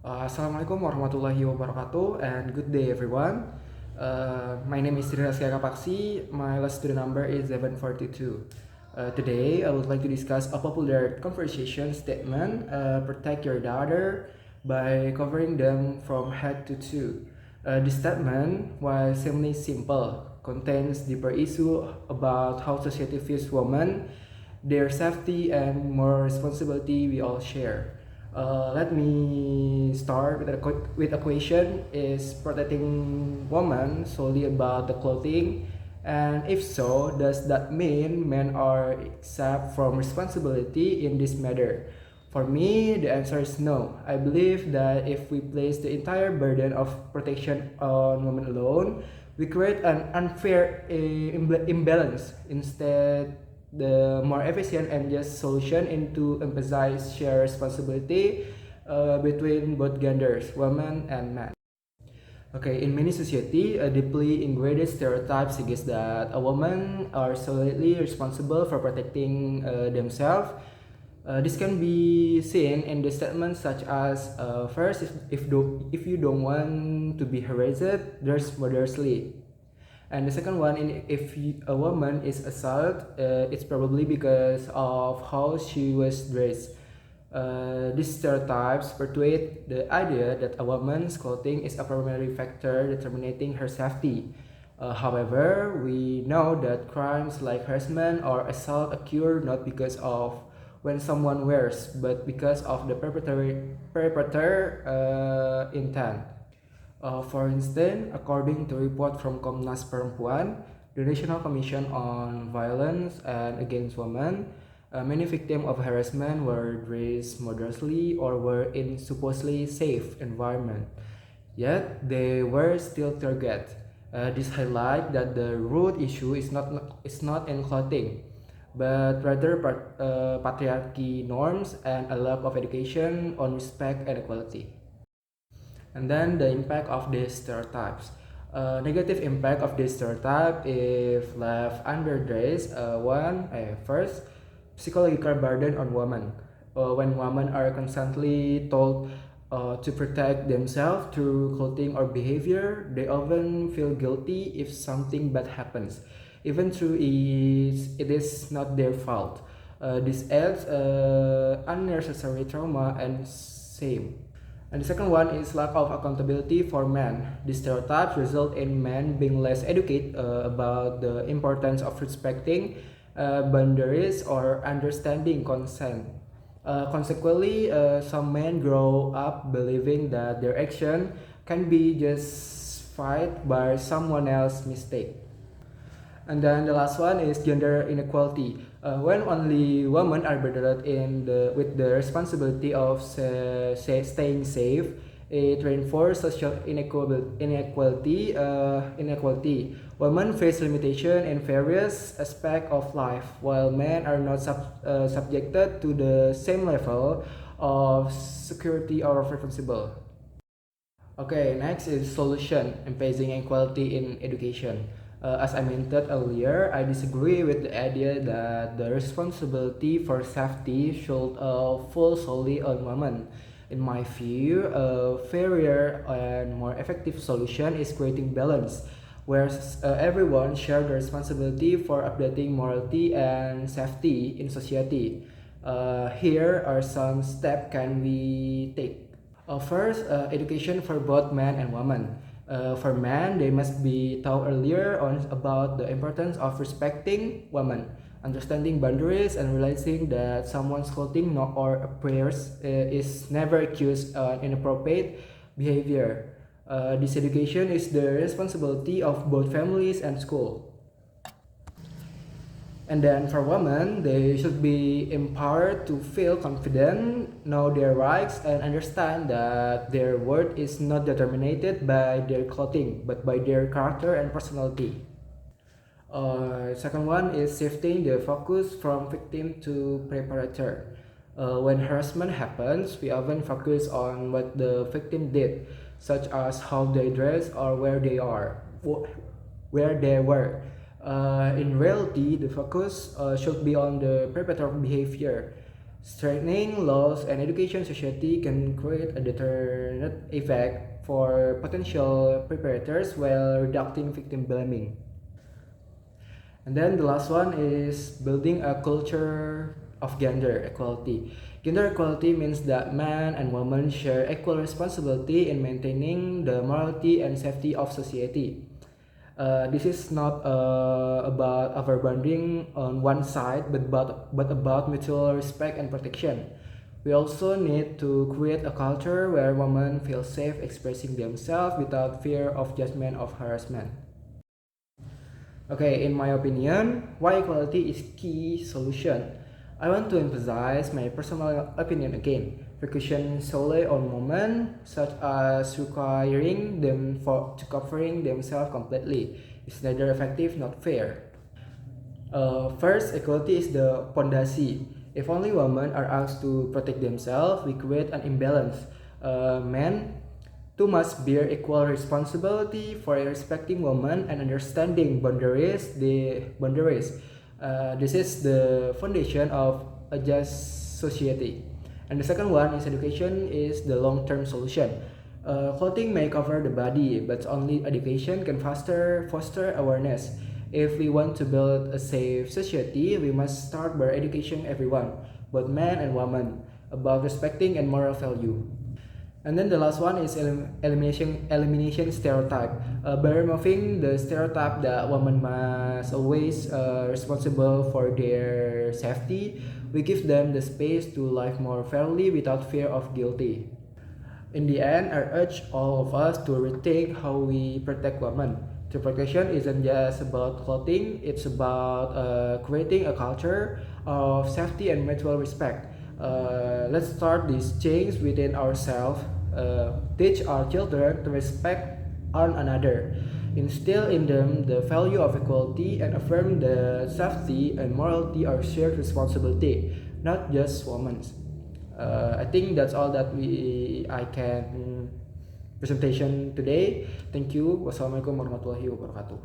Assalamualaikum warahmatullahi wabarakatuh, and good day everyone. My name is Sri Raskia Kapaksi. My last student number is 742. Today I would like to discuss a popular conversation statement, protect your daughter by covering them from head to toe. This statement, while seemingly simple, contains deeper issue about how society views women, their safety, and more responsibility we all share. Let me start with a question. Is protecting women solely about the clothing? And if so, does that mean men are exempt from responsibility in this matter? For me, the answer is no. I believe that if we place the entire burden of protection on women alone, we create an unfair imbalance. Instead, the more efficient and just solution into emphasize shared responsibility between both genders, women and men. Okay, in many society, a deeply ingrained stereotype suggests that a woman are solely responsible for protecting themselves. This can be seen in the statements such as, first, if you don't want to be harassed, dress modestly. And the second one, if a woman is assaulted, it's probably because of how she was dressed. These stereotypes perpetuate the idea that a woman's clothing is a primary factor determining her safety. However, we know that crimes like harassment or assault occur not because of when someone wears, but because of the perpetrator intent. For instance, according to a report from Komnas Perempuan, the National Commission on Violence and Against Women, many victims of harassment were raised modestly or were in supposedly safe environment. Yet they were still targeted. This highlights that the root issue is not in clothing, but rather patriarchy norms and a lack of education on respect and equality. And then the impact of these stereotypes. Negative impact of this stereotype if left underdressed. First, psychological burden on women. When women are constantly told to protect themselves through clothing or behavior, they often feel guilty if something bad happens, even though it is not their fault. This adds unnecessary trauma and shame. And the second one is lack of accountability for men. These stereotypes result in men being less educated about the importance of respecting boundaries or understanding consent. Consequently, some men grow up believing that their action can be justified by someone else's mistake. And then the last one is gender inequality. When only women are burdened with the responsibility of staying safe, it reinforces social inequality. Women face limitation in various aspects of life, while men are not subjected to the same level of security or responsible. Okay, next is solution, emphasizing equality in education. As I mentioned earlier, I disagree with the idea that the responsibility for safety should fall solely on women. In my view, a fairer and more effective solution is creating balance, where everyone shares the responsibility for updating morality and safety in society. Here are some steps can we take. First, education for both men and women. For men, they must be taught earlier on about the importance of respecting women, understanding boundaries, and realizing that someone's clothing or appearance is never accused inappropriate behavior. This education is the responsibility of both families and school. And then for women, they should be empowered to feel confident, know their rights, and understand that their worth is not determined by their clothing, but by their character and personality. Second one is shifting the focus from victim to perpetrator. When harassment happens, we often focus on what the victim did, such as how they dress or where they were. In reality, the focus should be on the perpetrator behavior. Strengthening laws and education society can create a deterrent effect for potential perpetrators while reducing victim blaming. And then the last one is building a culture of gender equality. Gender equality means that man and woman share equal responsibility in maintaining the morality and safety of society. This is not about overbonding on one side, but about mutual respect and protection. We also need to create a culture where women feel safe expressing themselves without fear of judgment or harassment. Okay, in my opinion, why equality is key solution. I want to emphasize my personal opinion again. Focusing solely on women, such as requiring them to covering themselves completely, is neither effective nor fair. First, equality is the fondasi. If only women are asked to protect themselves, we create an imbalance. Men too must bear equal responsibility for respecting women and understanding boundaries. This is the foundation of a just society. And the second one is education is the long-term solution. Clothing may cover the body, but only education can foster awareness. If we want to build a safe society, we must start by educating everyone, both men and women, about respecting and moral value. And then the last one is elimination stereotype. By removing the stereotype that women must always responsible for their safety, we give them the space to live more fairly without fear of guilty. In the end, I urge all of us to rethink how we protect women. The protection isn't just about clothing, it's about creating a culture of safety and mutual respect. Let's start this change within ourselves, teach our children to respect one another, instill in them the value of equality, and affirm the safety and morality are shared responsibility, not just women's. I think that's all that I can presentation today. Thank you. Wassalamualaikum warahmatullahi wabarakatuh.